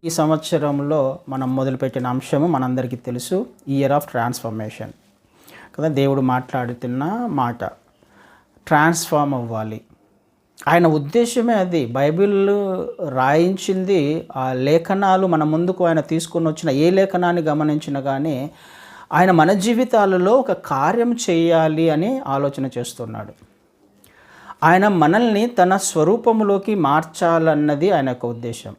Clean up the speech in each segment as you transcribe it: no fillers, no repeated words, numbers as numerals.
ఈ సంవత్సరంలో మనం మొదలుపెట్టిన అంశము మనందరికీ తెలుసు, ఇయర్ ఆఫ్ ట్రాన్స్ఫర్మేషన్ కదా. దేవుడు మాట్లాడుతున్న మాట ట్రాన్స్ఫార్మ్ అవ్వాలి. ఆయన ఉద్దేశమే అది. బైబిల్ రాయించింది, ఆ లేఖనాలు మన ముందుకు ఆయన తీసుకొని వచ్చిన ఏ లేఖనాన్ని గమనించినా కానీ ఆయన మన జీవితాలలో ఒక కార్యం చేయాలి అని ఆలోచన చేస్తున్నాడు. ఆయన మనల్ని తన స్వరూపములోకి మార్చాలన్నది ఆయన యొక్క ఉద్దేశం.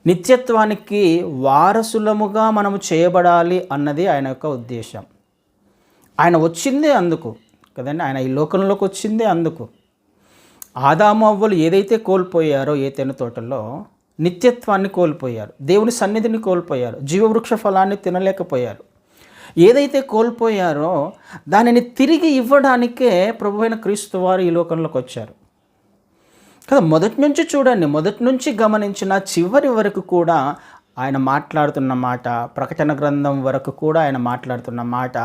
నిత్యత్వానికి వారసులముగా మనము చేయబడాలి అన్నది ఆయన యొక్క ఉద్దేశం. ఆయన వచ్చిందే అందుకు కదండి. ఆయన ఈ లోకంలోకి వచ్చిందే అందుకు. ఆదాము అవ్వలు ఏదైతే కోల్పోయారో ఏదెను తోటలో నిత్యత్వాన్ని కోల్పోయారు, దేవుని సన్నిధిని కోల్పోయారు, జీవవృక్ష ఫలాన్ని తినలేకపోయారు. ఏదైతే కోల్పోయారో దానిని తిరిగి ఇవ్వడానికే ప్రభువైన క్రీస్తు వారు ఈ లోకంలోకి వచ్చారు కదా. మొదటి నుంచి చూడండి, మొదటి నుంచి గమనించిన చివరి వరకు కూడా ఆయన మాట్లాడుతున్న మాట, ప్రకటన గ్రంథం వరకు కూడా ఆయన మాట్లాడుతున్న మాట,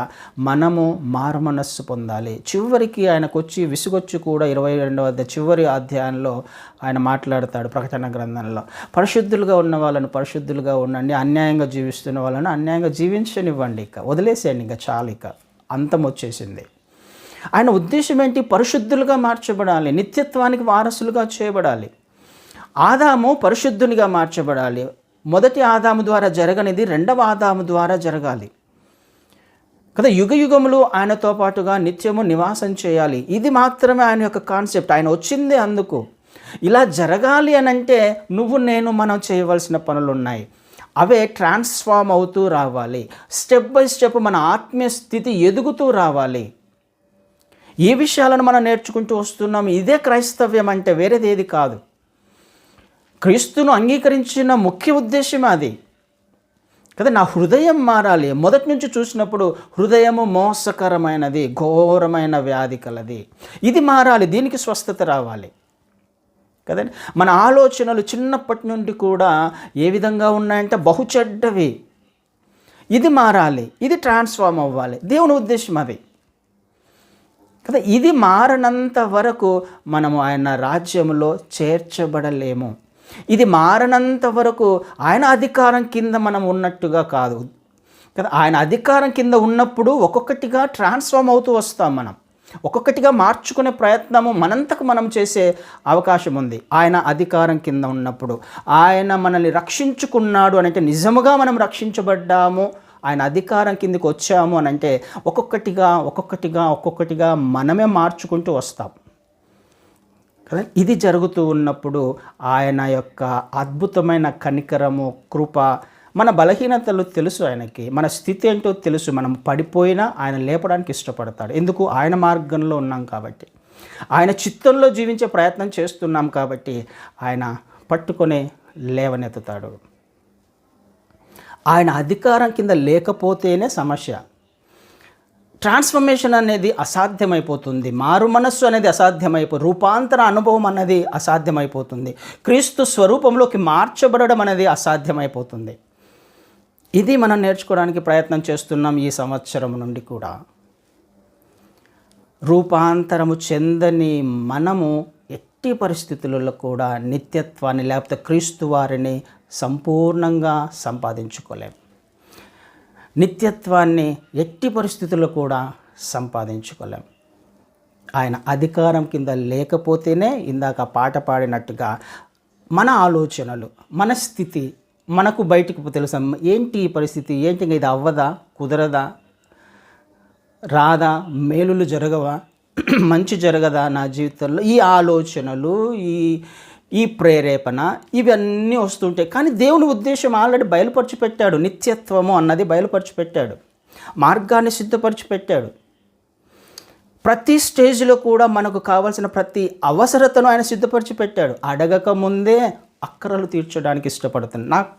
మనము మారుమనస్సు పొందాలి. చివరికి ఆయనకు వచ్చి విసుగొచ్చి కూడా 22వ చివరి అధ్యాయంలో ఆయన మాట్లాడతాడు ప్రకటన గ్రంథంలో, పరిశుద్ధులుగా ఉన్న వాళ్ళను పరిశుద్ధులుగా ఉండండి, అన్యాయంగా జీవిస్తున్న వాళ్ళను అన్యాయంగా జీవించనివ్వండి, ఇక వదిలేసేయండి, ఇంకా చాలు, ఇక అంతం వచ్చేసింది. ఆయన ఉద్దేశం ఏంటి? పరిశుద్ధులుగా మార్చబడాలి, నిత్యత్వానికి వారసులుగా చేయబడాలి. ఆదాము పరిశుద్ధునిగా మార్చబడాలి. మొదటి ఆదాము ద్వారా జరగనిది రెండవ ఆదాము ద్వారా జరగాలి కదా. యుగ యుగములు ఆయనతో పాటుగా నిత్యము నివాసం చేయాలి. ఇది మాత్రమే ఆయన యొక్క కాన్సెప్ట్. ఆయన వచ్చిందే అందుకు. ఇలా జరగాలి అనంటే నువ్వు నేను మనం చేయవలసిన పనులు ఉన్నాయి. అవే ట్రాన్స్ఫార్మ్ అవుతూ రావాలి. స్టెప్ బై స్టెప్ మన ఆత్మీయ స్థితి ఎదుగుతూ రావాలి. ఈ విషయాలను మనం నేర్చుకుంటూ వస్తున్నాం. ఇదే క్రైస్తవ్యం అంటే, వేరేది ఏది కాదు. క్రీస్తును అంగీకరించిన ముఖ్య ఉద్దేశం అది కదా. నా హృదయం మారాలి. మొదటి నుంచి చూసినప్పుడు హృదయము మోసకరమైనది, ఘోరమైన వ్యాధి కలది. ఇది మారాలి, దీనికి స్వస్థత రావాలి కదండి. మన ఆలోచనలు చిన్నప్పటి నుండి కూడా ఏ విధంగా ఉన్నాయంటే బహు చెడ్డవి. ఇది మారాలి, ఇది ట్రాన్స్ఫార్మ్ అవ్వాలి. దేవుని ఉద్దేశం అది కదా. ఇది మారనంత వరకు మనము ఆయన రాజ్యంలో చేర్చబడలేము. ఇది మారనంత వరకు ఆయన అధికారం కింద మనం ఉన్నట్టుగా కాదు కదా. ఆయన అధికారం కింద ఉన్నప్పుడు ఒక్కొక్కటిగా ట్రాన్స్ఫార్మ్ అవుతూ వస్తాం. మనం ఒక్కొక్కటిగా మార్చుకునే ప్రయత్నము మనంతకు మనం చేసే అవకాశం ఉంది. ఆయన అధికారం కింద ఉన్నప్పుడు ఆయన మనల్ని రక్షించుకున్నాడు అనంటే, నిజముగా మనం రక్షించబడ్డాము, ఆయన అధికారం కిందకి వచ్చాము అని అంటే ఒక్కొక్కటిగా మనమే మార్చుకుంటూ వస్తాం కదా. ఇది జరుగుతూ ఉన్నప్పుడు ఆయన యొక్క అద్భుతమైన కనికరము, కృప, మన బలహీనతలు తెలుసు ఆయనకి, మన స్థితి ఏంటో తెలుసు. మనం పడిపోయినా ఆయన లేపడానికి ఇష్టపడతాడు. ఎందుకు? ఆయన మార్గంలో ఉన్నాం కాబట్టి, ఆయన చిత్తంలో జీవించే ప్రయత్నం చేస్తున్నాం కాబట్టి ఆయన పట్టుకొని లేవనెత్తుతాడు. ఆయన అధికారం కింద లేకపోతేనే సమస్య. ట్రాన్స్ఫర్మేషన్ అనేది అసాధ్యమైపోతుంది. మారు మనస్సు అనేది రూపాంతర అనుభవం అనేది అసాధ్యమైపోతుంది. క్రీస్తు స్వరూపంలోకి మార్చబడడం అనేది అసాధ్యమైపోతుంది. ఇది మనం నేర్చుకోవడానికి ప్రయత్నం చేస్తున్నాం ఈ సంవత్సరం నుండి కూడా. రూపాంతరము చెందని మనము ఎట్టి పరిస్థితులలో కూడా నిత్యత్వాన్ని లేకపోతే క్రీస్తు వారిని సంపూర్ణంగా సంపాదించుకోలేం. నిత్యత్వాన్ని ఎట్టి పరిస్థితుల్లో కూడా సంపాదించుకోలేం. ఆయన అధికారం కింద లేకపోతేనే, ఇందాక పాట పాడినట్టుగా మన ఆలోచనలు, మన స్థితి మనకు బయటికి తెలుసా. ఏంటి ఈ పరిస్థితి, ఏంటి ఇది అవ్వదా, కుదరదా, రాదా, మేలులు జరగవా, మంచి జరగదా నా జీవితంలో, ఈ ఆలోచనలు, ఈ ప్రేరేపణ, ఇవన్నీ వస్తుంటాయి. కానీ దేవుని ఉద్దేశం ఆల్రెడీ బయలుపరిచి పెట్టాడు. నిత్యత్వము అన్నది బయలుపరిచి పెట్టాడు, మార్గాన్ని సిద్ధపరిచి పెట్టాడు. ప్రతి స్టేజ్లో కూడా మనకు కావాల్సిన ప్రతి అవసరతను ఆయన సిద్ధపరిచి పెట్టాడు. అడగక ముందే అక్కరలు తీర్చడానికి ఇష్టపడుతుంది. నాకు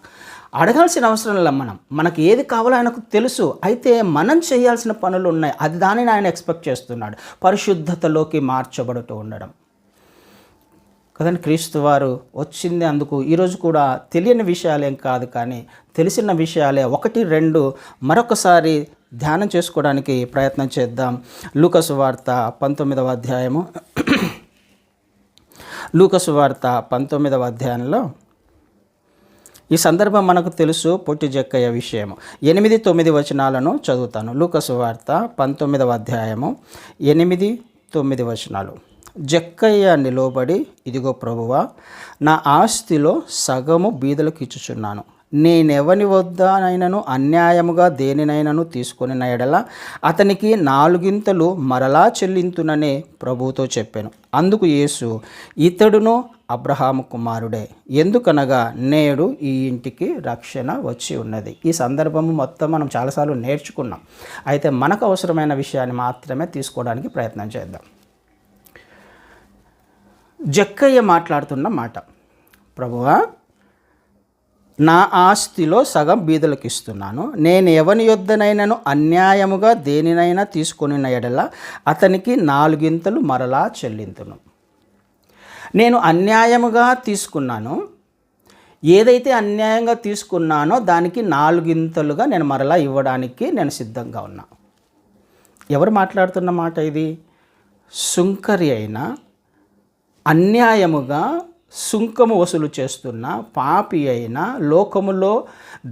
అడగాల్సిన అవసరం లేదు. మనకు ఏది కావాలో ఆయనకు తెలుసు. అయితే మనం చేయాల్సిన పనులు ఉన్నాయి. దానిని ఆయన ఎక్స్పెక్ట్ చేస్తున్నాడు. పరిశుద్ధతలోకి మార్చబడుతూ ఉండడం కదండి. క్రీస్తు వారు వచ్చింది అందుకు. ఈరోజు కూడా తెలియని విషయాలేం కాదు, కానీ తెలిసిన విషయాలే 1-2 మరొకసారి ధ్యానం చేసుకోవడానికి ప్రయత్నం చేద్దాం. లూకాసు వార్త 19వ అధ్యాయము లూకాసు వార్త 19వ అధ్యాయంలో ఈ సందర్భం మనకు తెలుసు పొట్టి జక్కయ్య విషయము. 8-9 వచనాలను చదువుతాను. లూకా సువార్త 19వ అధ్యాయము 8-9 వచనాలు. జక్కయ్య నిలబడి, ఇదిగో ప్రభువా, నా ఆస్తిలో సగము బీదలకు ఇచ్చుచున్నాను. నేనెవని వద్దనైనను అన్యాయముగా దేనినైనను తీసుకొని ఎడల అతనికి 4 మరలా చెల్లింతుననే ప్రభువుతో చెప్పాను. అందుకు యేసు, ఇతడును అబ్రహాము కుమారుడే, ఎందుకనగా నేడు ఈ ఇంటికి రక్షణ వచ్చి ఉన్నది. ఈ సందర్భము మొత్తం మనం చాలాసార్లు నేర్చుకున్నాం. అయితే మనకు అవసరమైన విషయాన్ని మాత్రమే తీసుకోవడానికి ప్రయత్నం చేద్దాం. జక్కయ్య మాట్లాడుతున్న మాట, ప్రభువా, నా ఆస్తిలో సగం బీదలకు ఇస్తున్నాను. నేను ఎవని యొద్దనైనను అన్యాయముగా దేనినైనా తీసుకొని ఎడల అతనికి 4 మరలా చెల్లింతును. నేను అన్యాయముగా తీసుకున్నాను, ఏదైతే అన్యాయంగా తీసుకున్నానో దానికి 4 నేను మరలా ఇవ్వడానికి నేను సిద్ధంగా ఉన్నా. ఎవరు మాట్లాడుతున్న మాట ఇది? సుంకరి అయిన, అన్యాయముగా సుంకము వసూలు చేస్తున్న, పాపి అయిన, లోకములో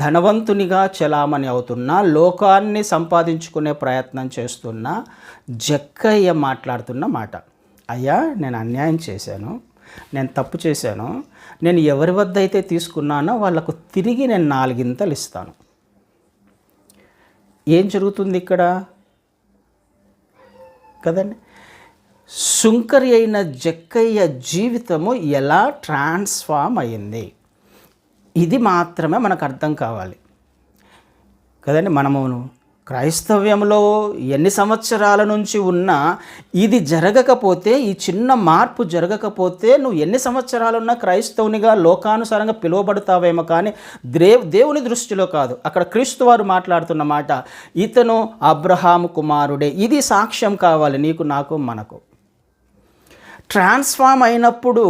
ధనవంతునిగా చలామణి అవుతున్న, లోకాన్ని సంపాదించుకునే ప్రయత్నం చేస్తున్న జక్కయ్య మాట్లాడుతున్న మాట. అయ్యా, నేను అన్యాయం చేశాను, నేను తప్పు చేశాను, నేను ఎవరి వద్ద అయితే తీసుకున్నానో వాళ్లకు తిరిగి నేను 4 ఇస్తాను. ఏం జరుగుతుంది ఇక్కడ కదండి? సుంకరి అయిన జక్కయ్య జీవితము ఎలా ట్రాన్స్ఫామ్ అయ్యింది, ఇది మాత్రమే మనకు అర్థం కావాలి కదండి. మనము క్రైస్తవ్యంలో ఎన్ని సంవత్సరాల నుంచి ఉన్నా ఇది జరగకపోతే, ఈ చిన్న మార్పు జరగకపోతే నువ్వు ఎన్ని సంవత్సరాలున్నా క్రైస్తవునిగా లోకానుసారంగా పిలువబడతావేమో, కానీ దేవుని దృష్టిలో కాదు. అక్కడ క్రీస్తు వారు మాట్లాడుతున్న మాట, ఇతను అబ్రహాము కుమారుడే. ఇది సాక్ష్యం కావాలి నీకు, నాకు, మనకు. ట్రాన్స్ఫామ్ అయినప్పుడు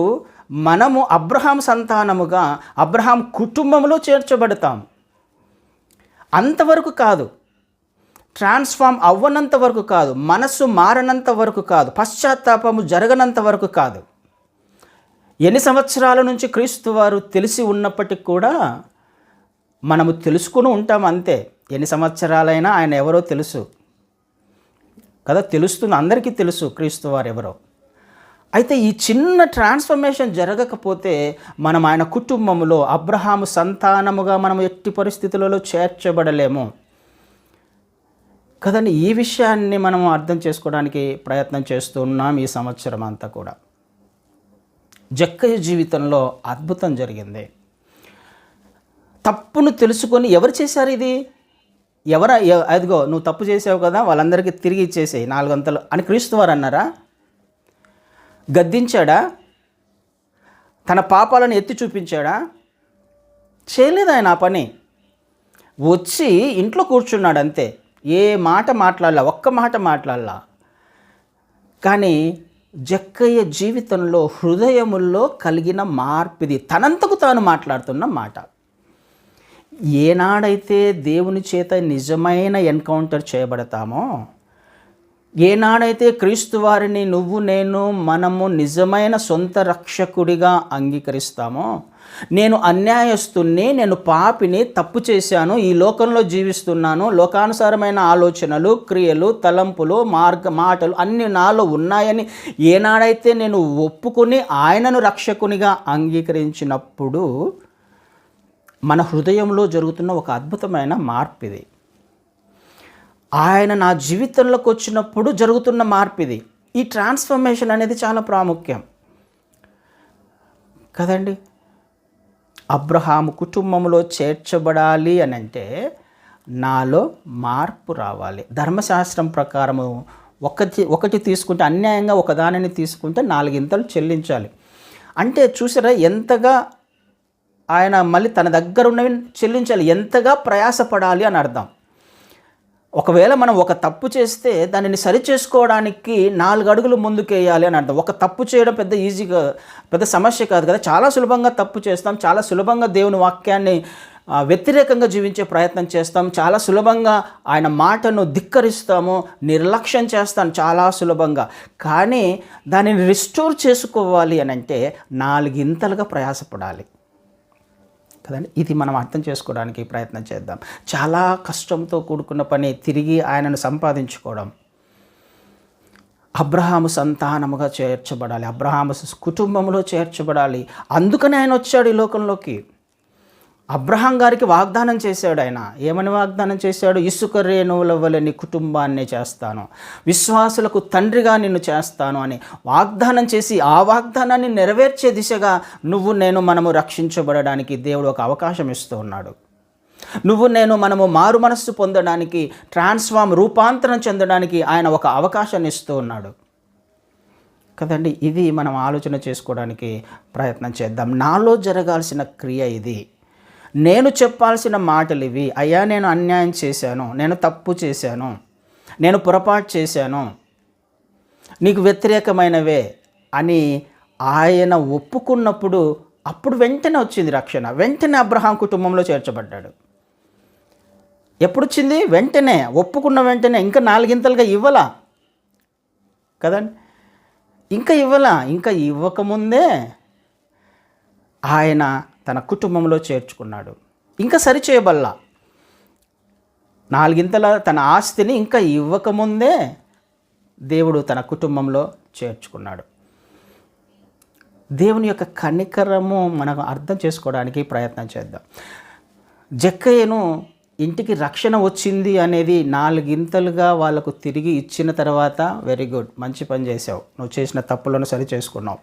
మనము అబ్రహాం సంతానముగా, అబ్రహాం కుటుంబంలో చేర్చబడతాం. అంతవరకు కాదు, ట్రాన్స్ఫామ్ అవ్వనంత వరకు కాదు, మనస్సు మారనంత వరకు కాదు, పశ్చాత్తాపము జరగనంత వరకు కాదు. ఎన్ని సంవత్సరాల నుంచి క్రీస్తు వారు తెలిసి ఉన్నప్పటికీ కూడా మనము తెలుసుకుని ఉంటాం అంతే. ఎన్ని సంవత్సరాలైనా ఆయన ఎవరో తెలుసు కదా, తెలుస్తుంది, అందరికీ తెలుసు క్రీస్తు వారు ఎవరో. అయితే ఈ చిన్న ట్రాన్స్ఫర్మేషన్ జరగకపోతే మనం ఆయన కుటుంబంలో అబ్రహాము సంతానముగా మనం ఎట్టి పరిస్థితులలో చేర్చబడలేము కదండి. ఈ విషయాన్ని మనం అర్థం చేసుకోవడానికి ప్రయత్నం చేస్తున్నాం ఈ సంవత్సరం అంతా కూడా. జక్కయ్య జీవితంలో అద్భుతం జరిగింది. తప్పును తెలుసుకొని ఎవరు చేశారు ఇది? అదిగో నువ్వు తప్పు చేసావు కదా, వాళ్ళందరికీ తిరిగి ఇచ్చేసేయి 4 అని క్రీస్తు వారు అన్నారా? గద్దించాడా? తన పాపాలను ఎత్తి చూపించాడా? చేయలేదు ఆయన ఆ పని. వచ్చి ఇంట్లో కూర్చున్నాడు అంతే. ఏ మాట మాట్లాడలా, ఒక్క మాట మాట్లాడలా. కానీ జక్కయ్య జీవితంలో, హృదయముల్లో కలిగిన మార్పిది, తనంతకు తాను మాట్లాడుతున్న మాట. ఏనాడైతే దేవుని చేత నిజమైన ఎన్కౌంటర్ చేయబడతామో, ఏనాడైతే క్రీస్తు వారిని నువ్వు, నేను, మనము నిజమైన సొంత రక్షకుడిగా అంగీకరిస్తామో, నేను అన్యాయస్తుని, నేను పాపిని, తప్పు చేశాను, ఈ లోకంలో జీవిస్తున్నాను, లోకానుసారమైన ఆలోచనలు, క్రియలు, తలంపులు, మాటలు అన్నీ నాలో ఉన్నాయని ఏనాడైతే నేను ఒప్పుకొని ఆయనను రక్షకునిగా అంగీకరించినప్పుడు మన హృదయంలో జరుగుతున్న ఒక అద్భుతమైన మార్పు ఇది. ఆయన నా జీవితంలోకి వచ్చినప్పుడు జరుగుతున్న మార్పిది. ఈ ట్రాన్స్ఫర్మేషన్ అనేది చాలా ప్రాముఖ్యం కదండి. అబ్రహాము కుటుంబంలో చేర్చబడాలి అని అంటే నాలో మార్పు రావాలి. ధర్మశాస్త్రం ప్రకారము ఒకటి తీసుకుంటే, అన్యాయంగా ఒకదానిని తీసుకుంటే 4 చెల్లించాలి. అంటే చూసారా ఎంతగా ఆయన మళ్ళీ తన దగ్గర ఉన్నవి చెల్లించాలి, ఎంతగా ప్రయాసపడాలి అని అర్థం. ఒకవేళ మనం ఒక తప్పు చేస్తే దానిని సరి చేసుకోవడానికి 4 అడుగులు ముందుకేయాలి అని అర్థం. ఒక తప్పు చేయడం పెద్ద సమస్య కాదు కదా. చాలా సులభంగా తప్పు చేస్తాం, చాలా సులభంగా దేవుని వాక్యాన్ని వ్యతిరేకంగా జీవించే ప్రయత్నం చేస్తాం, చాలా సులభంగా ఆయన మాటను ధిక్కరిస్తాము, నిర్లక్ష్యం చేస్తాం చాలా సులభంగా. కానీ దానిని రిస్టోర్ చేసుకోవాలి అని అంటే 4 ప్రయాసపడాలి కదండి. ఇది మనం అర్థం చేసుకోవడానికి ప్రయత్నం చేద్దాం. చాలా కష్టంతో కూడుకున్న పని తిరిగి ఆయనను సంపాదించుకోవడం. అబ్రహాము సంతానముగా చేర్చబడాలి, అబ్రహాము కుటుంబంలో చేర్చబడాలి. అందుకని ఆయన వచ్చాడు ఈ లోకంలోకి. అబ్రహాం గారికి వాగ్దానం చేశాడు. ఆయన ఏమని వాగ్దానం చేశాడు? ఇసుక రేణువుల వలె నీ కుటుంబాన్ని చేస్తాను, విశ్వాసులకు తండ్రిగా నిన్ను చేస్తాను అని వాగ్దానం చేసి, ఆ వాగ్దానాన్ని నెరవేర్చే దిశగా మనము రక్షించబడడానికి దేవుడు ఒక అవకాశం ఇస్తూ ఉన్నాడు. మనము మారు మనస్సు పొందడానికి, రూపాంతరం చెందడానికి ఆయన ఒక అవకాశాన్ని ఇస్తూ ఉన్నాడు కదండి. ఇది మనం ఆలోచన చేసుకోవడానికి ప్రయత్నం చేద్దాం. నాలో జరగాల్సిన క్రియ ఇది. నేను చెప్పాల్సిన మాటలు ఇవి. అయ్యా, నేను అన్యాయం చేశాను, నేను తప్పు చేశాను, నేను పొరపాటు చేశాను, నీకు వ్యతిరేకమైనవే అని ఆయన ఒప్పుకున్నప్పుడు అప్పుడు వెంటనే వచ్చింది రక్షణ. వెంటనే అబ్రహాం కుటుంబంలో చేర్చబడ్డాడు. ఎప్పుడు వచ్చింది? వెంటనే, ఒప్పుకున్న వెంటనే. ఇంకా 4 ఇంతలుగా ఇవ్వలా కదండి, ఇంకా ఇవ్వకముందే ఆయన తన కుటుంబంలో చేర్చుకున్నాడు. ఇంకా సరిచేయబల్లా. 4 ఇంతల తన ఆస్తిని ఇంకా ఇవ్వకముందే దేవుడు తన కుటుంబంలో చేర్చుకున్నాడు. దేవుని యొక్క కనికరము మనం అర్థం చేసుకోవడానికి ప్రయత్నం చేద్దాం. జక్కయ్యను ఇంటికి రక్షణ వచ్చింది అనేది 4 ఇంతలుగా వాళ్ళకు తిరిగి ఇచ్చిన తర్వాత, వెరీ గుడ్, మంచి పని చేసావు, నువ్వు చేసిన తప్పులను సరి చేసుకున్నావు,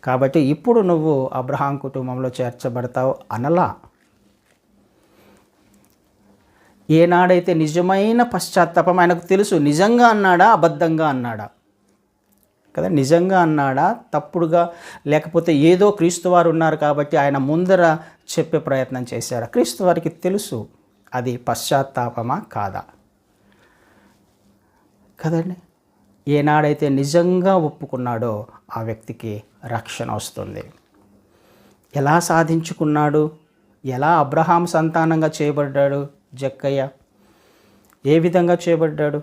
కాబట్టి ఇప్పుడు నువ్వు అబ్రహాం కుటుంబంలో చేర్చబడతావు అనలా. ఏనాడైతే నిజమైన పశ్చాత్తాపం ఆయనకు తెలుసు, నిజంగా అన్నాడా అబద్ధంగా అన్నాడా కదా, నిజంగా అన్నాడా తప్పుడుగా, లేకపోతే ఏదో క్రీస్తువారు ఉన్నారు కాబట్టి ఆయన ముందర చెప్పే ప్రయత్నం చేశాడా? క్రీస్తువారికి తెలుసు అది పశ్చాత్తాపమా కాదా కదండి. ఏనాడైతే నిజంగా ఒప్పుకున్నాడో ఆ వ్యక్తికి రక్షణ వస్తుంది. ఎలా సాధించుకున్నాడు? ఎలా అబ్రహాం సంతానంగా చేయబడ్డాడు జక్కయ్య? ఏ విధంగా చేయబడ్డాడు?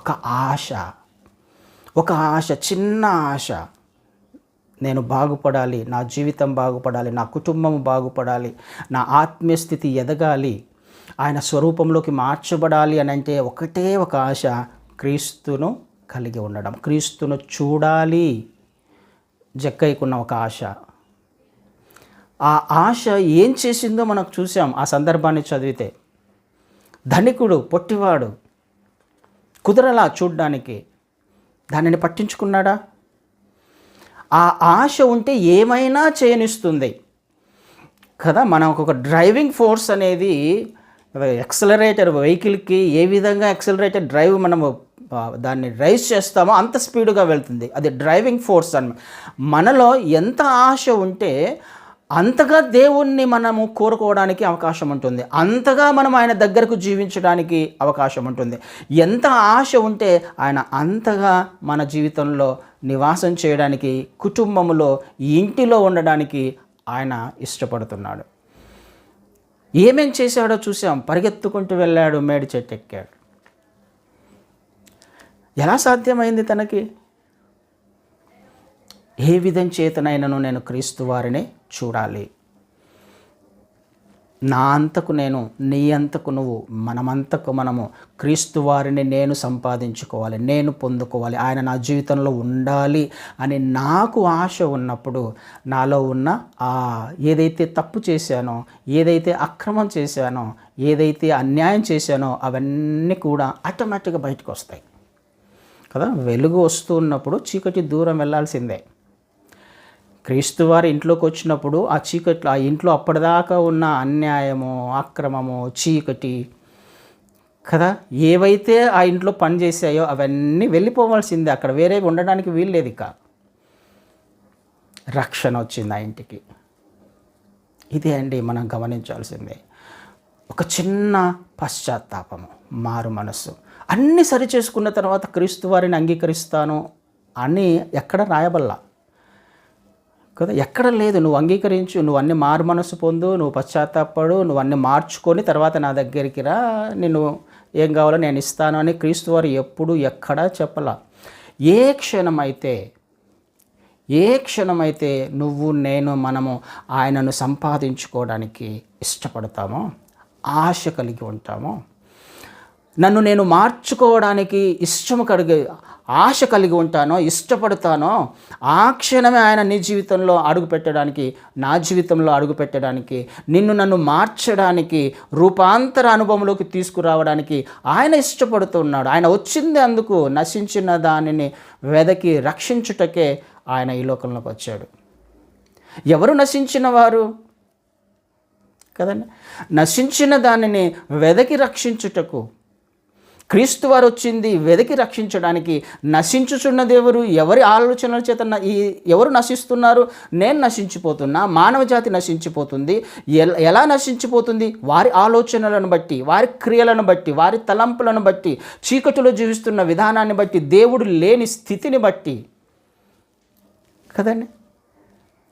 ఒక ఆశ, చిన్న ఆశ. నేను బాగుపడాలి, నా జీవితం బాగుపడాలి, నా కుటుంబం బాగుపడాలి, నా ఆత్మీయ స్థితి ఎదగాలి, ఆయన స్వరూపంలోకి మార్చబడాలి అని అంటే ఒకటే ఒక ఆశ, క్రీస్తును కలిగి ఉండడం, క్రీస్తును చూడాలి. జక్కయ్యకున్న ఒక ఆశ. ఆ ఆశ ఏం చేసిందో మనకు చూసాం ఆ సందర్భాన్ని చదివితే. ధనికుడు, పొట్టివాడు, కుదరలా చూడ్డానికి, దానిని పట్టించుకున్నాడా? ఆ ఆశ ఉంటే ఏమైనా చేయనిస్తుంది కదా. మనకు ఒక డ్రైవింగ్ ఫోర్స్ అనేది, యాక్సిలరేటర్ వెహికల్కి ఏ విధంగా యాక్సిలరేటర్ డ్రైవ్ మనము దాన్ని రైజ్ చేస్తామో అంత స్పీడ్గా వెళ్తుంది. అది డ్రైవింగ్ ఫోర్స్ అన్నమాట. మనలో ఎంత ఆశ ఉంటే అంతగా దేవుణ్ణి మనము కోరుకోవడానికి అవకాశం ఉంటుంది, అంతగా మనం ఆయన దగ్గరకు జీవించడానికి అవకాశం ఉంటుంది. ఎంత ఆశ ఉంటే ఆయన అంతగా మన జీవితంలో నివాసం చేయడానికి, కుటుంబంలో, ఇంటిలో ఉండడానికి ఆయన ఇష్టపడుతున్నాడు. ఏమేం చేశాడో చూసాం. పరిగెత్తుకుంటూ వెళ్ళాడు, మేడి చెట్టు ఎక్కాడు. ఎలా సాధ్యమైంది తనకి? ఏ విధం చేతనైనను నేను క్రీస్తు వారిని చూడాలి, నా అంతకు నేను, నీ అంతకు నువ్వు, మనమంతకు మనము క్రీస్తు వారిని నేను సంపాదించుకోవాలి, నేను పొందుకోవాలి, ఆయన నా జీవితంలో ఉండాలి అని నాకు ఆశ ఉన్నప్పుడు, నాలో ఉన్న ఏదైతే తప్పు చేశానో, ఏదైతే అక్రమం చేశానో, ఏదైతే అన్యాయం చేశానో అవన్నీ కూడా ఆటోమేటిక్గా బయటకు వస్తాయి కదా. వెలుగు వస్తూ ఉన్నప్పుడు చీకటి దూరం వెళ్ళాల్సిందే. క్రీస్తు వారి ఇంట్లోకి వచ్చినప్పుడు ఆ చీకట్లో, ఆ ఇంట్లో అప్పటిదాకా ఉన్న అన్యాయము, అక్రమము, చీకటి కదా, ఏవైతే ఆ ఇంట్లో పనిచేసాయో అవన్నీ వెళ్ళిపోవాల్సిందే. అక్కడ వేరే ఉండడానికి వీల్లేదు. ఇక రక్షణ వచ్చింది ఆ ఇంటికి. ఇదే అండి మనం గమనించాల్సిందే. ఒక చిన్న పశ్చాత్తాపము, మారు మనస్సు, అన్నీ సరి చేసుకున్న తర్వాత క్రీస్తు వారిని అంగీకరిస్తాను అని ఎక్కడ రాయబల్లా కదా, ఎక్కడ లేదు. నువ్వు అంగీకరించు, నువ్వు అన్ని మారు మనసు పొందు, నువ్వు పశ్చాత్తాపడు, నువ్వు అన్ని మార్చుకొని తర్వాత నా దగ్గరికి రా, నేను ఏం కావాలో నేను ఇస్తాను అని క్రీస్తు వారు ఎప్పుడు ఎక్కడా చెప్పలా. ఏ క్షణమైతే ఏ క్షణమైతే నువ్వు నేను మనము ఆయనను సంపాదించుకోవడానికి ఇష్టపడతామో, ఆశ కలిగి ఉంటామో, నన్ను నేను మార్చుకోవడానికి ఆశ కలిగి ఉంటానో, ఇష్టపడతానో, ఆ క్షణమే ఆయన నీ జీవితంలో అడుగుపెట్టడానికి, నా జీవితంలో అడుగుపెట్టడానికి, నన్ను మార్చడానికి, రూపాంతర అనుభవంలోకి తీసుకురావడానికి ఆయన ఇష్టపడుతున్నాడు. ఆయన వచ్చింది అందుకు, నశించిన దానిని వెదకి రక్షించుటకే ఆయన ఈ లోకంలోకి వచ్చాడు. ఎవరు నశించిన వారు కదండి? నశించిన దానిని వెదకి రక్షించుటకు క్రీస్తు వారు వచ్చింది వెదకి రక్షించడానికి. నశించుచున్నది ఎవరి ఆలోచనల చేత ఎవరు నశిస్తున్నారు? నేను నశించిపోతున్నా, మానవ జాతి నశించిపోతుంది. ఎలా నశించిపోతుంది? వారి ఆలోచనలను బట్టి, వారి క్రియలను బట్టి, వారి తలంపులను బట్టి, చీకటిలో జీవిస్తున్న విధానాన్ని బట్టి, దేవుడు లేని స్థితిని బట్టి కదండి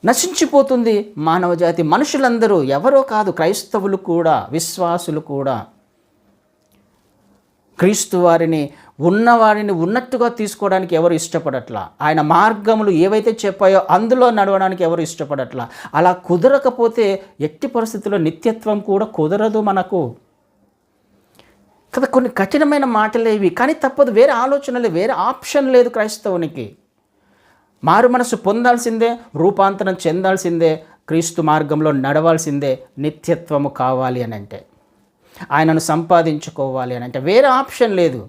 నశించిపోతుంది మానవ జాతి. మనుషులందరూ ఎవరో కాదు, క్రైస్తవులు కూడా, విశ్వాసులు కూడా క్రీస్తు వారిని ఉన్నట్టుగా తీసుకోవడానికి ఎవరు ఇష్టపడట్లా. ఆయన మార్గములు ఏవైతే చెప్పాయో అందులో నడవడానికి ఎవరు ఇష్టపడట్లా. అలా కుదరకపోతే ఎట్టి పరిస్థితుల్లో నిత్యత్వం కూడా కుదరదు మనకు కదా. కొన్ని కఠినమైన మాటలే ఇవి, కానీ తప్పదు. వేరే ఆలోచనలే, వేరే ఆప్షన్ లేదు క్రైస్తవునికి. మారు మనసు పొందాల్సిందే, రూపాంతరం చెందాల్సిందే, క్రీస్తు మార్గంలో నడవాల్సిందే. నిత్యత్వము కావాలి అని అంటే, ఆయనను సంపాదించుకోవాలి అని అంటే వేరే ఆప్షన్ లేదు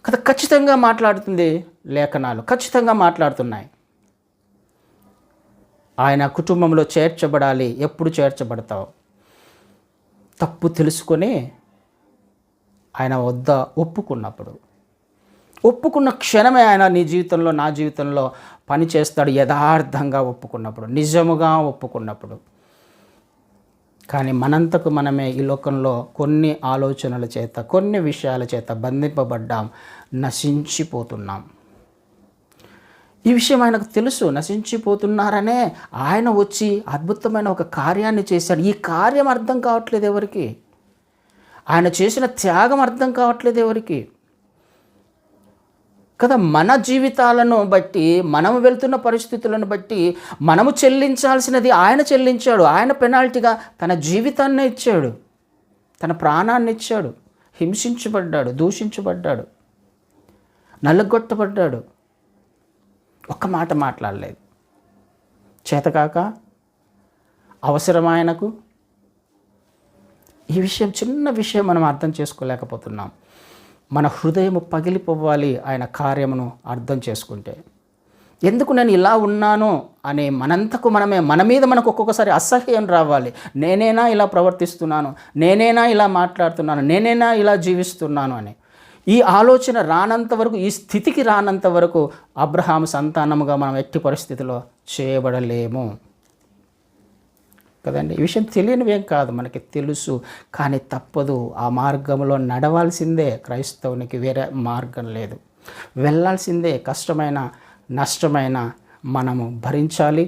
కదా. ఖచ్చితంగా మాట్లాడుతుంది లేఖనాలు, ఖచ్చితంగా మాట్లాడుతున్నాయి. ఆయన కుటుంబంలో చేర్చబడాలి. ఎప్పుడు చేర్చబడతావు? తప్పు తెలుసుకొని ఆయన వద్ద ఒప్పుకున్న క్షణమే ఆయన నీ జీవితంలో, నా జీవితంలో పని చేస్తాడు. యథార్థంగా ఒప్పుకున్నప్పుడు, నిజముగా ఒప్పుకున్నప్పుడు. కానీ మనంతకు మనమే ఈ లోకంలో కొన్ని ఆలోచనల చేత, కొన్ని విషయాల చేత బంధింపబడ్డాం, నశించిపోతున్నాం. ఈ విషయం ఆయనకు తెలుసు. నశించిపోతున్నారనే ఆయన వచ్చి అద్భుతమైన ఒక కార్యాన్ని చేశాడు. ఈ కార్యం అర్థం కావట్లేదు ఎవరికి. ఆయన చేసిన త్యాగం అర్థం కావట్లేదు ఎవరికి కదా. మన జీవితాలను బట్టి, మనము వెళ్తున్న పరిస్థితులను బట్టి మనము చెల్లించాల్సినది ఆయన చెల్లించాడు. ఆయన పెనాల్టీగా తన జీవితాన్నే ఇచ్చాడు, తన ప్రాణాన్ని ఇచ్చాడు. హింసించబడ్డాడు, దూషించబడ్డాడు, నల్లగొట్టబడ్డాడు. ఒక్క మాట మాట్లాడలేదు. చేతకాక అవసరం ఆయనకు. ఈ విషయం, చిన్న విషయం మనం అర్థం చేసుకోలేకపోతున్నాం. మన హృదయం పగిలిపోవాలి ఆయన కార్యమును అర్థం చేసుకుంటే. ఎందుకు నేను ఇలా ఉన్నాను అనే మనంతకు మనమే, మన మీద మనకు ఒక్కొక్కసారి అసహ్యం రావాలి. నేనేనా ఇలా ప్రవర్తిస్తున్నాను, నేనేనా ఇలా మాట్లాడుతున్నాను, నేనేనా ఇలా జీవిస్తున్నాను అని. ఈ ఆలోచన రానంత వరకు, ఈ స్థితికి రానంత వరకు అబ్రహాము సంతానముగా మనం ఎట్టి పరిస్థితిలో చేయబడలేము కదండి. ఈ విషయం తెలియనివేం కాదు, మనకి తెలుసు. కానీ తప్పదు, ఆ మార్గంలో నడవాల్సిందే. క్రైస్తవునికి వేరే మార్గం లేదు. వెళ్ళాల్సిందే. కష్టమైన, నష్టమైన మనము భరించాలి.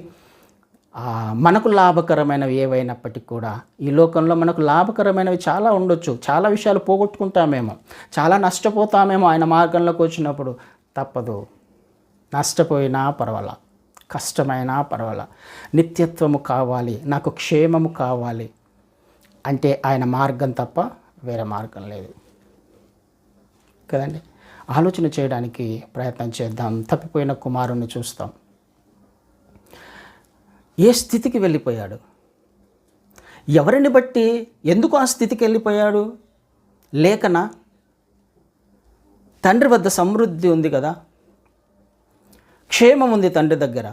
మనకు లాభకరమైనవి ఏవైనప్పటికీ కూడా ఈ లోకంలో మనకు లాభకరమైనవి చాలా ఉండొచ్చు. చాలా విషయాలు పోగొట్టుకుంటామేమో, చాలా నష్టపోతామేమో ఆయన మార్గంలోకి వచ్చినప్పుడు. తప్పదు. నష్టపోయినా పర్వాలా, కష్టమైనా పర్వాలా, నిత్యత్వము కావాలి, నాకు క్షేమము కావాలి అంటే ఆయన మార్గం తప్ప వేరే మార్గం లేదు కదండి. ఆలోచన చేయడానికి ప్రయత్నం చేద్దాం. తప్పిపోయిన కుమారుణ్ణి చూస్తాం. ఏ స్థితికి వెళ్ళిపోయాడు? ఎవరిని బట్టి, ఎందుకు ఆ స్థితికి వెళ్ళిపోయాడు? లేఖన తండ్రి వద్ద సమృద్ధి ఉంది కదా, క్షేమం ఉంది తండ్రి దగ్గర,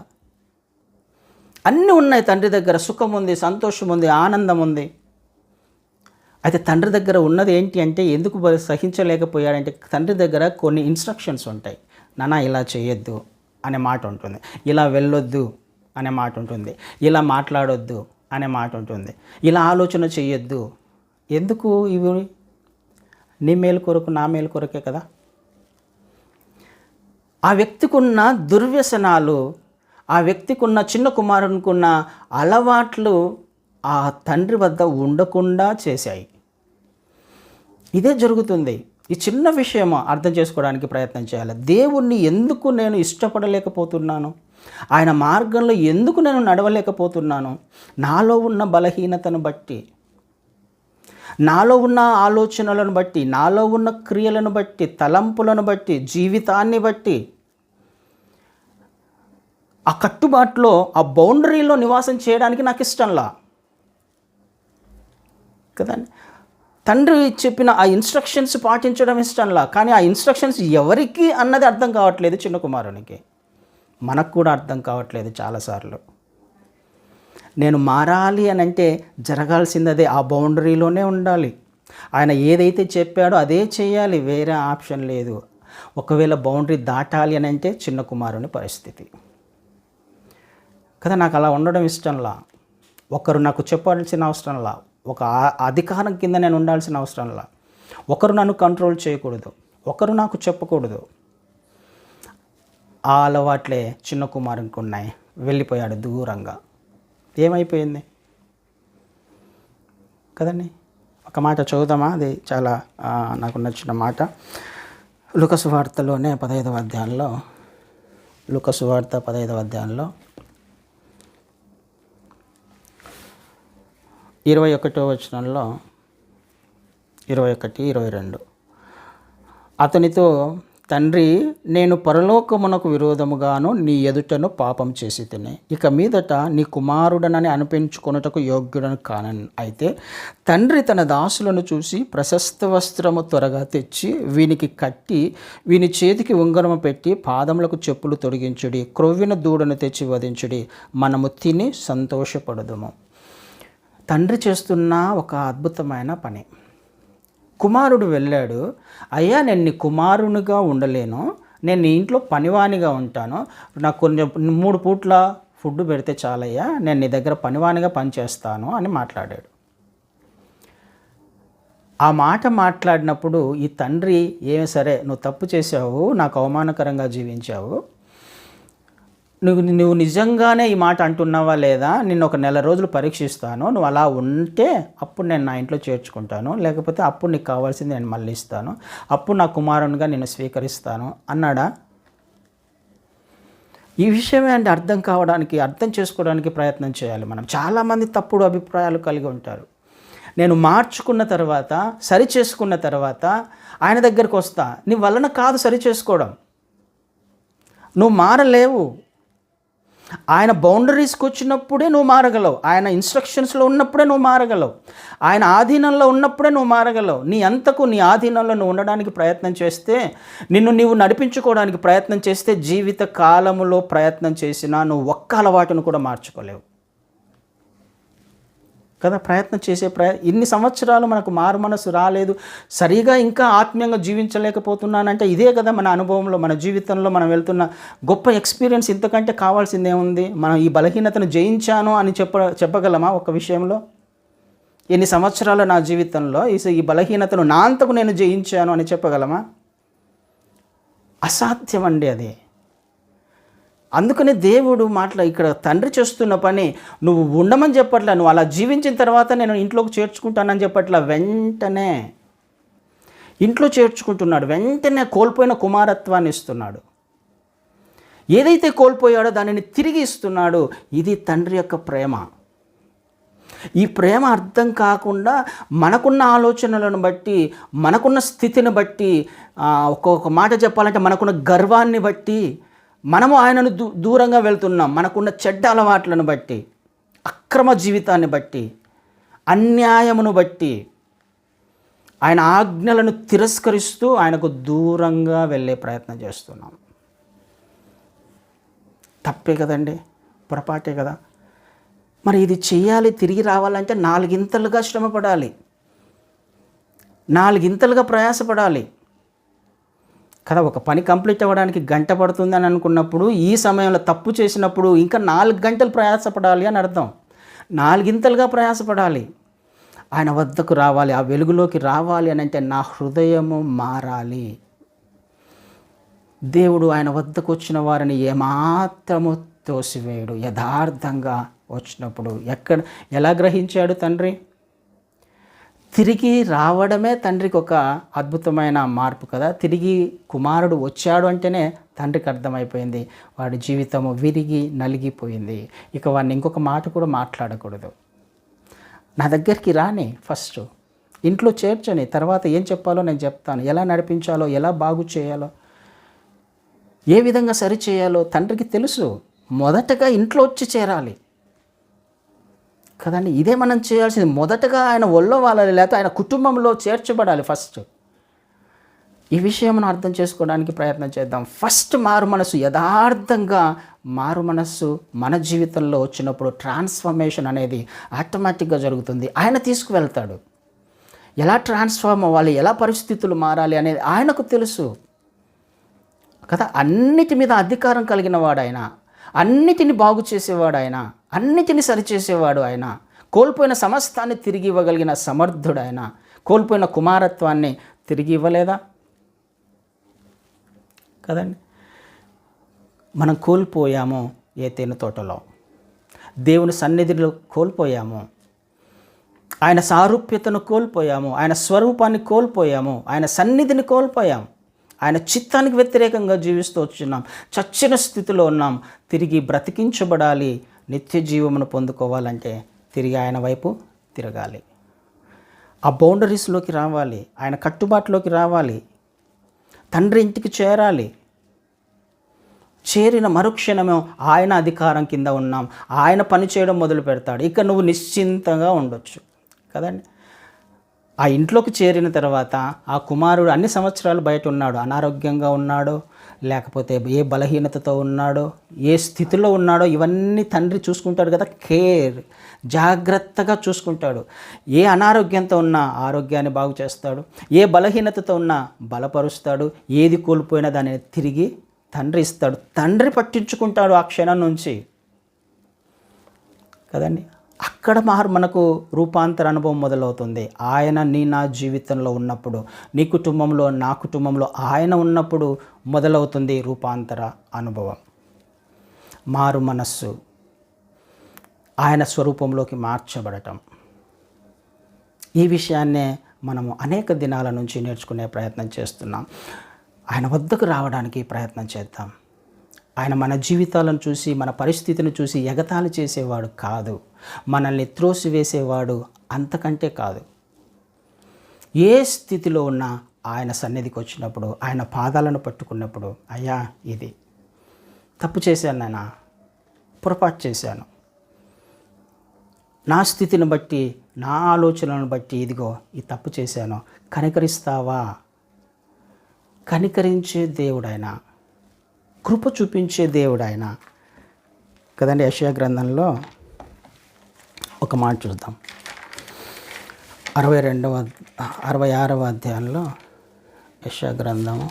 అన్నీ ఉన్నాయి తండ్రి దగ్గర. సుఖం ఉంది, సంతోషం ఉంది, ఆనందం ఉంది. అయితే తండ్రి దగ్గర ఉన్నది ఏంటి అంటే, ఎందుకు సహించలేకపోయాడంటే, తండ్రి దగ్గర కొన్ని ఇన్స్ట్రక్షన్స్ ఉంటాయి. నాన్న ఇలా చేయొద్దు అనే మాట ఉంటుంది, ఇలా వెళ్ళొద్దు అనే మాట ఉంటుంది, ఇలా మాట్లాడొద్దు అనే మాట ఉంటుంది, ఇలా ఆలోచన చేయొద్దు. ఎందుకు? ఇవి నీ మేలు కొరకు, నా మేలు కొరకే కదా. ఆ వ్యక్తికి ఉన్న దుర్వ్యసనాలు, ఆ వ్యక్తికి ఉన్న, చిన్న కుమారునికున్న అలవాట్లు ఆ తండ్రి వద్ద ఉండకుండా చేశాయి. ఇదే జరుగుతుంది. ఈ చిన్న విషయం అర్థం చేసుకోవడానికి ప్రయత్నం చేయాలి. దేవుణ్ణి ఎందుకు నేను ఇష్టపడలేకపోతున్నాను, ఆయన మార్గంలో ఎందుకు నేను నడవలేకపోతున్నాను? నాలో ఉన్న బలహీనతను బట్టి, నాలో ఉన్న ఆలోచనలను బట్టి, నాలో ఉన్న క్రియలను బట్టి, తలంపులను బట్టి, జీవితాన్ని బట్టి, ఆ కట్టుబాటులో, ఆ బౌండరీలో నివాసం చేయడానికి నాకు ఇష్టంలా కదండి. తండ్రి చెప్పిన ఆ ఇన్స్ట్రక్షన్స్ పాటించడం ఇష్టంలా, కానీ ఆ ఇన్స్ట్రక్షన్స్ ఎవరికి అన్నది అర్థం కావట్లేదు చిన్న కుమారునికి. మనకు కూడా అర్థం కావట్లేదు చాలాసార్లు. నేను మారాలి అని అంటే జరగాల్సింది అదే, ఆ బౌండరీలోనే ఉండాలి. ఆయన ఏదైతే చెప్పాడో అదే చేయాలి, వేరే ఆప్షన్ లేదు. ఒకవేళ బౌండరీ దాటాలి అని అంటే చిన్న కుమారుని పరిస్థితి కదా. నాకు అలా ఉండడం ఇష్టంలా, ఒకరు నాకు చెప్పాల్సిన అవసరంలా, ఒక అధికారం కింద నేను ఉండాల్సిన అవసరంలా, ఒకరు నన్ను కంట్రోల్ చేయకూడదు, ఒకరు నాకు చెప్పకూడదు. ఆ అలవాట్లే చిన్న కుమారునికి ఉన్నాయి. వెళ్ళిపోయాడు దూరంగా. ఏమైపోయింది కదండి. ఒక మాట చదువుదామా? అది చాలా నాకు నచ్చిన మాట. లూకా సువార్తలోనే 15వ అధ్యాయంలో, లూకా సువార్త 15వ అధ్యాయంలో 21వ వచనంలో 21, 22 అతనితో, తండ్రి, నేను పరలోకమునకు విరోధముగాను నీ ఎదుటను పాపం చేసి తిని, ఇక మీదట నీ కుమారుడనని అనిపించుకొనుటకు యోగ్యుడను కానను. అయితే తండ్రి తన దాసులను చూసి, ప్రశస్త వస్త్రము త్వరగా తెచ్చి వీనికి కట్టి, వీని చేతికి ఉంగరము పెట్టి, పాదములకు చెప్పులు తొడిగించుడి, క్రొవ్విన దూడను తెచ్చి వధించుడి, మనము తిని సంతోషపడదుము. తండ్రి చేస్తున్న ఒక అద్భుతమైన పని. కుమారుడు వెళ్ళాడు, అయ్యా నేను నీ కుమారునిగా ఉండలేను, నేను నీ ఇంట్లో పనివానిగా ఉంటాను, నాకు కొంచెం 3 పూట్ల ఫుడ్ పెడితే చాలయ్యా, నేను నీ దగ్గర పనివానిగా పనిచేస్తాను అని మాట్లాడాడు. ఆ మాట మాట్లాడినప్పుడు ఈ తండ్రి, ఏమి సరే నువ్వు తప్పు చేసావు, నాకు అవమానకరంగా జీవించావు, నువ్వు నిజంగానే ఈ మాట అంటున్నావా లేదా, నిన్ను ఒక 1 నెల రోజులు పరీక్షిస్తాను, నువ్వు అలా ఉంటే అప్పుడు నేను నా ఇంట్లో చేర్చుకుంటాను, లేకపోతే అప్పుడు నీకు కావాల్సింది నేను మళ్ళీ ఇస్తాను, అప్పుడు నా కుమారునిగా నిన్ను స్వీకరిస్తాను అన్నాడా? ఈ విషయమే అంటే అర్థం చేసుకోవడానికి ప్రయత్నం చేయాలి మనం. చాలామంది తప్పుడు అభిప్రాయాలు కలిగి ఉంటారు. నేను మార్చుకున్న తర్వాత, సరి చేసుకున్న తర్వాత ఆయన దగ్గరికి వస్తా. నీ వలన కాదు సరి చేసుకోవడం, నువ్వు మారలేవు. ఆయన బౌండరీస్కి వచ్చినప్పుడే నువ్వు మారగలవు, ఆయన ఇన్స్ట్రక్షన్స్లో ఉన్నప్పుడే నువ్వు మారగలవు, ఆయన ఆధీనంలో ఉన్నప్పుడే నువ్వు మారగలవు. నీ అంతకు నీ ఆధీనంలో నువ్వు ఉండడానికి ప్రయత్నం చేస్తే, నిన్ను నీవు నడిపించుకోవడానికి ప్రయత్నం చేస్తే, జీవిత కాలములో ప్రయత్నం చేసినా నువ్వు ఒక్క అలవాటును కూడా మార్చుకోలేవు కదా. ప్రయత్నం చేసే ఇన్ని సంవత్సరాలు మనకు మారు మనసు రాలేదు, సరిగా ఇంకా ఆత్మీయంగా జీవించలేకపోతున్నానంటే ఇదే కదా మన అనుభవంలో, మన జీవితంలో మనం వెళ్తున్న గొప్ప ఎక్స్పీరియన్స్. ఇంతకంటే కావాల్సిందేముంది? మనం ఈ బలహీనతను జయించాను అని చెప్పగలమా ఒక విషయంలో? ఎన్ని సంవత్సరాలు నా జీవితంలో ఈ బలహీనతను నా అంతకు నేను జయించాను అని చెప్పగలమా? అసాధ్యం అండి అది. అందుకని దేవుడు ఇక్కడ తండ్రి చేస్తున్న పని, నువ్వు ఉండమని చెప్పట్లా, నువ్వు అలా జీవించిన తర్వాత నేను ఇంట్లోకి చేర్చుకుంటానని చెప్పట్లా, వెంటనే ఇంట్లో చేర్చుకుంటున్నాడు, వెంటనే కోల్పోయిన కుమారత్వాన్ని ఇస్తున్నాడు. ఏదైతే కోల్పోయాడో దానిని తిరిగి ఇస్తున్నాడు. ఇది తండ్రి యొక్క ప్రేమ. ఈ ప్రేమ అర్థం కాకుండా మనకున్న ఆలోచనలను బట్టి, మనకున్న స్థితిని బట్టి, ఒక్కొక్క మాట చెప్పాలంటే మనకున్న గర్వాన్ని బట్టి మనము ఆయనను దూరంగా వెళ్తున్నాం. మనకున్న చెడ్డ అలవాట్లను బట్టి, అక్రమ జీవితాన్ని బట్టి, అన్యాయమును బట్టి, ఆయన ఆజ్ఞలను తిరస్కరిస్తూ ఆయనకు దూరంగా వెళ్ళే ప్రయత్నం చేస్తున్నాం. తప్పే కదండి, పొరపాటే కదా. మరి ఇది చేయాలి, తిరిగి రావాలంటే 4 ఇంతలుగా శ్రమపడాలి, 4 ఇంతలుగా ప్రయాసపడాలి కదా. ఒక పని కంప్లీట్ అవ్వడానికి గంట పడుతుందని అనుకున్నప్పుడు, ఈ సమయంలో తప్పు చేసినప్పుడు ఇంకా 4 గంటలు ప్రయాసపడాలి అని అర్థం. 4 ఇంతలుగా ప్రయాసపడాలి. ఆయన వద్దకు రావాలి, ఆ వెలుగులోకి రావాలి అని అంటే నా హృదయము మారాలి. దేవుడు ఆయన వద్దకు వచ్చిన వారిని ఏమాత్రము తోసివేయడు. యథార్థంగా వచ్చినప్పుడు ఎలా గ్రహించాడు తండ్రి? తిరిగి రావడమే తండ్రికి ఒక అద్భుతమైన మార్పు కదా. తిరిగి కుమారుడు వచ్చాడు అంటేనే తండ్రికి అర్థమైపోయింది వాడి జీవితము విరిగి నలిగిపోయింది. ఇక వాడిని ఇంకొక మాట కూడా మాట్లాడకూడదు. నా దగ్గరికి రాని, ఫస్ట్ ఇంట్లో చేర్చని, తర్వాత ఏం చెప్పాలో నేను చెప్తాను, ఎలా నడిపించాలో, ఎలా బాగు చేయాలో, ఏ విధంగా సరి చేయాలో తండ్రికి తెలుసు. మొదటగా ఇంట్లో వచ్చి చేరాలి కదండి. ఇదే మనం చేయాల్సింది. మొదటగా ఆయన ఒళ్ళో వాళ్ళని, లేకపోతే ఆయన కుటుంబంలో చేర్చబడాలి ఫస్ట్. ఈ విషయం మనం అర్థం చేసుకోవడానికి ప్రయత్నం చేద్దాం. ఫస్ట్ మారు మనసు, యథార్థంగా మారు మనస్సు మన జీవితంలో వచ్చినప్పుడు ట్రాన్స్ఫర్మేషన్ అనేది ఆటోమేటిక్గా జరుగుతుంది. ఆయన తీసుకువెళ్తాడు. ఎలా ట్రాన్స్ఫార్మ్ అవ్వాలి, ఎలా పరిస్థితులు మారాలి అనేది ఆయనకు తెలుసు కదా. అన్నిటి మీద అధికారం కలిగిన వాడు ఆయన, అన్నిటిని బాగు చేసేవాడు ఆయన, అన్నిటిని సరిచేసేవాడు ఆయన, కోల్పోయిన సమస్తాన్ని తిరిగి ఇవ్వగలిగిన సమర్థుడు ఆయన. కోల్పోయిన కుమారత్వాన్ని తిరిగి ఇవ్వలేదా కదండి. మనం కోల్పోయాము ఏదెను తోటలో, దేవుని సన్నిధిలో కోల్పోయాము, ఆయన సారూప్యతను కోల్పోయాము, ఆయన స్వరూపాన్ని కోల్పోయాము, ఆయన సన్నిధిని కోల్పోయాము, ఆయన చిత్తానికి వ్యతిరేకంగా జీవిస్తూ వచ్చున్నాం, చచ్చిన స్థితిలో ఉన్నాం. తిరిగి బ్రతికించబడాలి, నిత్య జీవమును పొందుకోవాలంటే తిరిగి ఆయన వైపు తిరగాలి, ఆ బౌండరీస్లోకి రావాలి, ఆయన కట్టుబాటులోకి రావాలి, తండ్రి ఇంటికి చేరాలి. చేరిన మరుక్షణమే ఆయన అధికారం కింద ఉన్నాం, ఆయన పని చేయడం మొదలు పెడతాడు. ఇక నువ్వు నిశ్చింతంగా ఉండొచ్చు కదండి. ఆ ఇంట్లోకి చేరిన తర్వాత ఆ కుమారుడు అన్ని సంవత్సరాలు బయట ఉన్నాడు, అనారోగ్యంగా ఉన్నాడో, లేకపోతే ఏ బలహీనతతో ఉన్నాడో, ఏ స్థితిలో ఉన్నాడో, ఇవన్నీ తండ్రి చూసుకుంటాడు కదా. కేర్, జాగ్రత్తగా చూసుకుంటాడు. ఏ అనారోగ్యంతో ఉన్నా ఆరోగ్యాన్ని బాగు చేస్తాడు, ఏ బలహీనతతో ఉన్నా బలపరుస్తాడు, ఏది కోల్పోయినా దాన్ని తిరిగి తండ్రి ఇస్తాడు. తండ్రి పట్టించుకుంటాడు ఆ క్షణం నుంచి కదండి. అక్కడ మనకు రూపాంతర అనుభవం మొదలవుతుంది. ఆయన నా జీవితంలో ఉన్నప్పుడు, నీ కుటుంబంలో, నా కుటుంబంలో ఆయన ఉన్నప్పుడు మొదలవుతుంది రూపాంతర అనుభవం, మారు మనస్సు, ఆయన స్వరూపంలోకి మార్చబడటం. ఈ విషయాన్నే మనము అనేక దినాల నుంచి నేర్చుకునే ప్రయత్నం చేస్తున్నాం. ఆయన వద్దకు రావడానికి ప్రయత్నం చేద్దాం. ఆయన మన జీవితాలను చూసి, మన పరిస్థితిని చూసి ఎగతాళి చేసేవాడు కాదు, మనల్ని త్రోసివేసేవాడు అంతకంటే కాదు. ఏ స్థితిలో ఉన్నా ఆయన సన్నిధికి వచ్చినప్పుడు, ఆయన పాదాలను పట్టుకున్నప్పుడు, అయ్యా ఇది తప్పు చేశాను నాయనా, పొరపాటు చేశాను, నా స్థితిని బట్టి, నా ఆలోచనలను బట్టి ఇదిగో ఈ తప్పు చేశాను, కనికరిస్తావా? కనికరించే దేవుడైన, కృప చూపించే దేవుడైన కదండి. యెషయా గ్రంథంలో ఒక మాట చూద్దాం. 66వ అధ్యాయంలో యెషయా గ్రంథము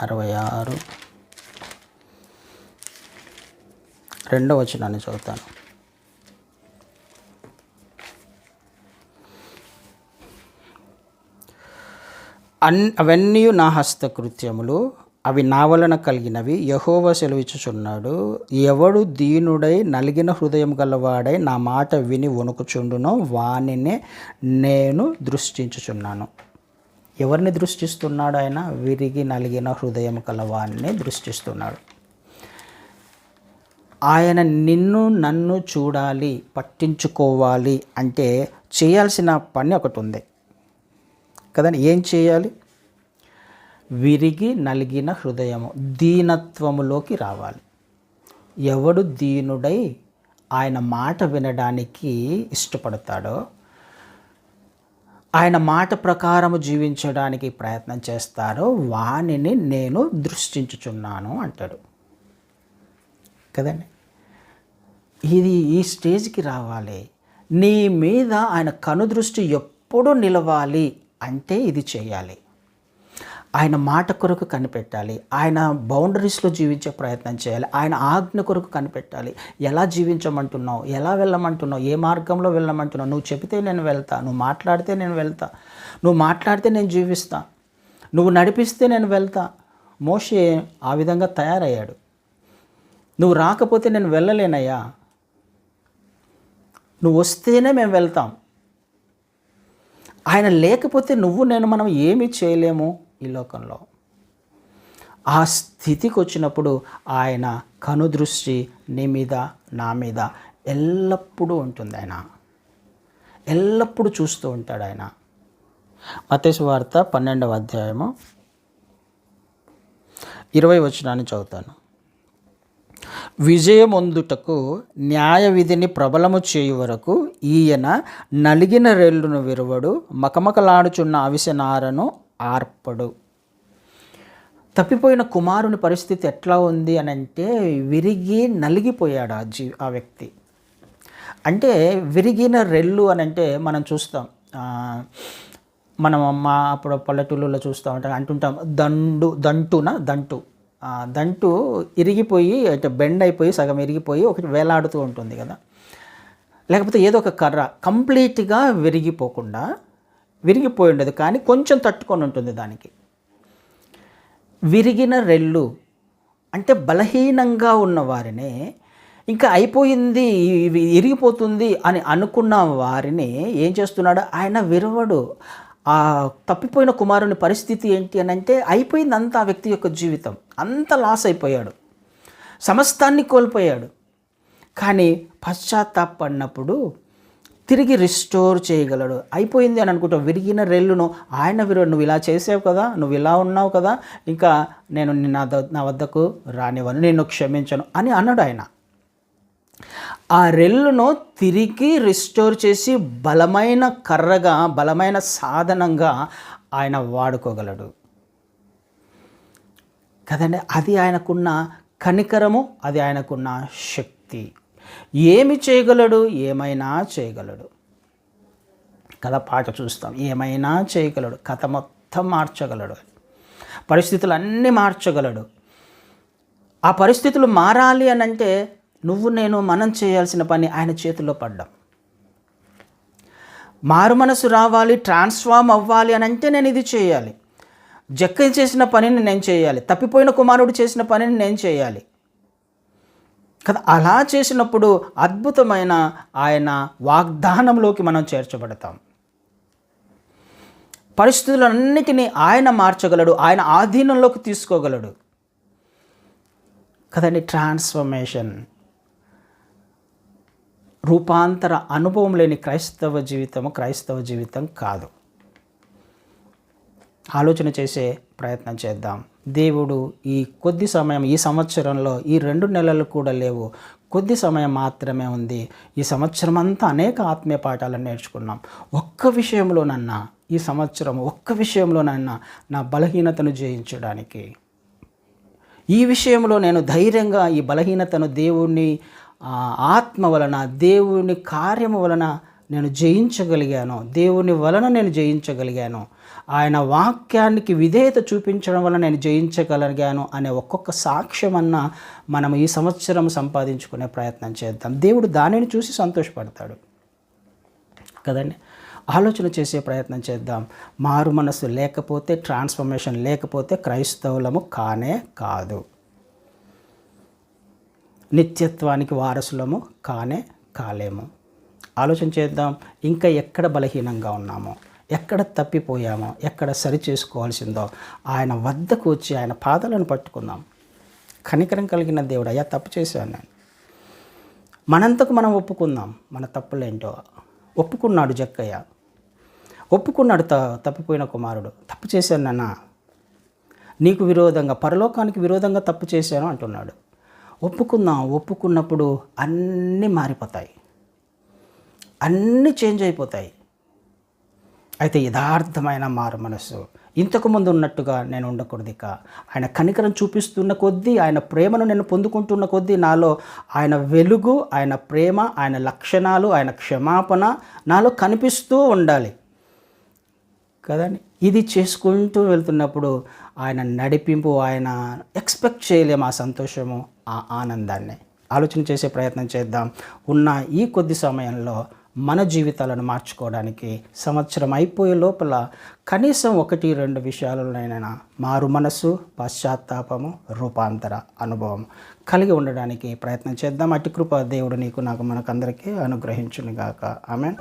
66 2వ వచనాన్ని చదువుతాను. అవన్నీ నా హస్తకృత్యములు, అవి నా వలన కలిగినవి, యెహోవా సెలవిచ్చుచున్నాడు. ఎవడు దీనుడై నలిగిన హృదయం గలవాడై నా మాట విని వణుకుచుండునో వానినే నేను దృష్టించుచున్నాను. ఎవరిని దృష్టిస్తున్నాడు ఆయన? విరిగి నలిగిన హృదయం గలవాడిని దృష్టిస్తున్నాడు. ఆయన నిన్ను నన్ను చూడాలి, పట్టించుకోవాలి అంటే చేయాల్సిన పని ఒకటి ఉంది కదండి. ఏం చేయాలి? విరిగి నలిగిన హృదయము, దీనత్వములోకి రావాలి. ఎవడు దీనుడై ఆయన మాట వినడానికి ఇష్టపడతాడో, ఆయన మాట ప్రకారము జీవించడానికి ప్రయత్నం చేస్తాడో వానిని నేను దృష్టించుచున్నాను అంటాడు కదండి. ఈ స్టేజ్కి రావాలి. నీ మీద ఆయన కనుదృష్టి ఎప్పుడు నిలవాలి అంటే ఇది చేయాలి. ఆయన మాట కొరకు కనిపెట్టాలి, ఆయన బౌండరీస్లో జీవించే ప్రయత్నం చేయాలి, ఆయన ఆజ్ఞ కొరకు కనిపెట్టాలి. ఎలా జీవించమంటున్నావు, ఎలా వెళ్ళమంటున్నావు, ఏ మార్గంలో వెళ్ళమంటున్నావు, నువ్వు చెబితే నేను వెళ్తా, నువ్వు మాట్లాడితే నేను వెళ్తా, నువ్వు మాట్లాడితే నేను జీవిస్తా, నువ్వు నడిపిస్తే నేను వెళ్తా. మోషే ఆ విధంగా తయారయ్యాడు. నువ్వు రాకపోతే నేను వెళ్ళలేనయ్యా, నువ్వు వస్తేనే మేము వెళ్తాం, ఆయన లేకపోతే నువ్వు నేను మనం ఏమీ చేయలేము ఈ లోకంలో. ఆ స్థితికి వచ్చినప్పుడు ఆయన కనుదృష్టి నీ మీద నా మీద ఎల్లప్పుడూ ఉంటుంది. ఆయన ఎల్లప్పుడూ చూస్తూ ఉంటాడు. ఆయన మత్తయి సువార్త 12వ అధ్యాయము 20 వచనాన్ని చదువుతాను. విజయమొందుటకు న్యాయ విధిని ప్రబలము చేయు వరకు ఈయన నలిగిన రెల్లును విరువడు, మకమకలాడుచున్న అవిసెనారను ఆర్పడు. తప్పిపోయిన కుమారుని పరిస్థితి ఎట్లా ఉంది అని అంటే విరిగి నలిగిపోయాడు ఆ వ్యక్తి. అంటే విరిగిన రెల్లు అని అంటే మనం చూస్తాం, మనం అప్పుడు పల్లెటూళ్ళలో చూస్తూ ఉంటాం, అంటుంటాం దంటు ఇరిగిపోయి అంటే బెండ్ అయిపోయి సగం ఇరిగిపోయి ఒకటి వేలాడుతూ ఉంటుంది కదా. లేకపోతే ఏదో ఒక కర్ర కంప్లీట్గా విరిగిపోకుండా విరిగిపోయి ఉండదు, కానీ కొంచెం తట్టుకొని ఉంటుంది దానికి. విరిగిన రెల్లు అంటే బలహీనంగా ఉన్న వారిని, ఇంకా అయిపోయింది ఇరిగిపోతుంది అని అనుకున్న వారిని ఏం చేస్తున్నాడు ఆయన? విరవడు. ఆ తప్పిపోయిన కుమారుని పరిస్థితి ఏంటి అని అంటే అయిపోయింది అంతా. ఆ వ్యక్తి యొక్క జీవితం అంత లాస్ అయిపోయాడు, సమస్తాన్ని కోల్పోయాడు. కానీ పశ్చాత్తాపడినప్పుడు తిరిగి రిస్టోర్ చేయగలడు. అయిపోయింది అని అనుకుంటాం, విరిగిన రెల్లును ఆయన విరవడు. నువ్వు ఇలా చేసావు కదా, నువ్వు ఇలా ఉన్నావు కదా, ఇంకా నేను నా వద్దకు రానివ్వను, నేను క్షమించను అని అన్నాడు ఆయన. ఆ రెల్లును తిరిగి రిస్టోర్ చేసి బలమైన కర్రగా, బలమైన సాధనంగా ఆయన వాడుకోగలడు కదండి. అది ఆయనకున్న కనికరము, అది ఆయనకున్న శక్తి. ఏమి చేయగలడు? ఏమైనా చేయగలడు కదా. పాట చూస్తాం, ఏమైనా చేయగలడు, కథ మొత్తం మార్చగలడు, పరిస్థితులన్నీ మార్చగలడు. ఆ పరిస్థితులు మారాలి అని అంటే నువ్వు నేను మనం చేయాల్సిన పని ఆయన చేతిలో పడ్డాం. మారు మనసు రావాలి, ట్రాన్స్ఫార్మ్ అవ్వాలి అని అంటే నేను ఇది చేయాలి. జక్కయ్య చేసిన పనిని నేను చేయాలి, తప్పిపోయిన కుమారుడు చేసిన పనిని నేను చేయాలి కదా. అలా చేసినప్పుడు అద్భుతమైన ఆయన వాగ్దానంలోకి మనం చేర్చబడతాం. పరిస్థితులన్నిటినీ ఆయన మార్చగలడు, ఆయన ఆధీనంలోకి తీసుకోగలడు కదండి. ట్రాన్స్ఫర్మేషన్, రూపాంతర అనుభవం లేని క్రైస్తవ జీవితం కాదు. ఆలోచన చేసే ప్రయత్నం చేద్దాం. దేవుడు ఈ కొద్ది సమయం, ఈ సంవత్సరంలో ఈ 2 నెలలు కూడా లేవు, కొద్ది సమయం మాత్రమే ఉంది. ఈ సంవత్సరం అంతా అనేక ఆత్మీయ పాఠాలను నేర్చుకున్నాం. ఈ సంవత్సరం ఒక్క విషయంలోనన్నా నా బలహీనతను జయించడానికి, ఈ విషయంలో నేను ధైర్యంగా ఈ బలహీనతను దేవుని ఆత్మ వలన, దేవుని కార్యము వలన నేను జయించగలిగాను, దేవుని వలన నేను జయించగలిగాను, ఆయన వాక్యానికి విధేయత చూపించడం వలన నేను జయించగలిగాను అనే ఒక్కొక్క సాక్ష్యమన్నా మనం ఈ సంవత్సరం సంపాదించుకునే ప్రయత్నం చేద్దాం. దేవుడు దానిని చూసి సంతోషపడతాడు కదండి. ఆలోచన చేసే ప్రయత్నం చేద్దాం. మారు మనసు లేకపోతే, ట్రాన్స్ఫర్మేషన్ లేకపోతే క్రైస్తవులము కానే కాదు, నిత్యత్వానికి వారసులము కానే కాలేము. ఆలోచన చేద్దాం. ఇంకా ఎక్కడ బలహీనంగా ఉన్నామో, ఎక్కడ తప్పిపోయామో, ఎక్కడ సరి చేసుకోవాల్సిందో ఆయన వద్దకు వచ్చి ఆయన పాదాలను పట్టుకుందాం. కనికరం కలిగిన దేవుడు, అయ్యా తప్పు చేశాను నేను, మనంతకు మనం ఒప్పుకుందాం మన తప్పులేంటో. ఒప్పుకున్నాడు జక్కయ్య, ఒప్పుకున్నాడు తప్పిపోయిన కుమారుడు, తప్పు చేశాను నాన్న, నీకు విరోధంగా, పరలోకానికి విరోధంగా తప్పు చేశాను అంటున్నాడు. ఒప్పుకుందాం. ఒప్పుకున్నప్పుడు అన్నీ మారిపోతాయి, అన్నీ చేంజ్ అయిపోతాయి. అయితే యథార్థమైన మారు మనసు, ఇంతకుముందు ఉన్నట్టుగా నేను ఉండకూడదు. ఇక ఆయన కనికరం చూపిస్తున్న కొద్దీ, ఆయన ప్రేమను నేను పొందుకుంటున్న కొద్దీ నాలో ఆయన వెలుగు, ఆయన ప్రేమ, ఆయన లక్షణాలు, ఆయన క్షమాపణ నాలో కనిపిస్తూ ఉండాలి కదండి. ఇది చేసుకుంటూ వెళ్తున్నప్పుడు ఆయన నడిపింపు, ఆయన ఎక్స్పెక్ట్ చేయలేము ఆ సంతోషము, ఆ ఆనందాన్ని. ఆలోచన చేసే ప్రయత్నం చేద్దాం. ఉన్న ఈ కొద్ది సమయంలో మన జీవితాలను మార్చుకోవడానికి, సంవత్సరం అయిపోయే లోపల కనీసం 1-2 విషయాలనైనా మారు మనసు, పశ్చాత్తాపము, రూపాంతర అనుభవం కలిగి ఉండడానికి ప్రయత్నం చేద్దాం. అట్టి కృప దేవుడు నీకు నాకు మనకందరికీ అనుగ్రహించునుగాక. ఆమేన్.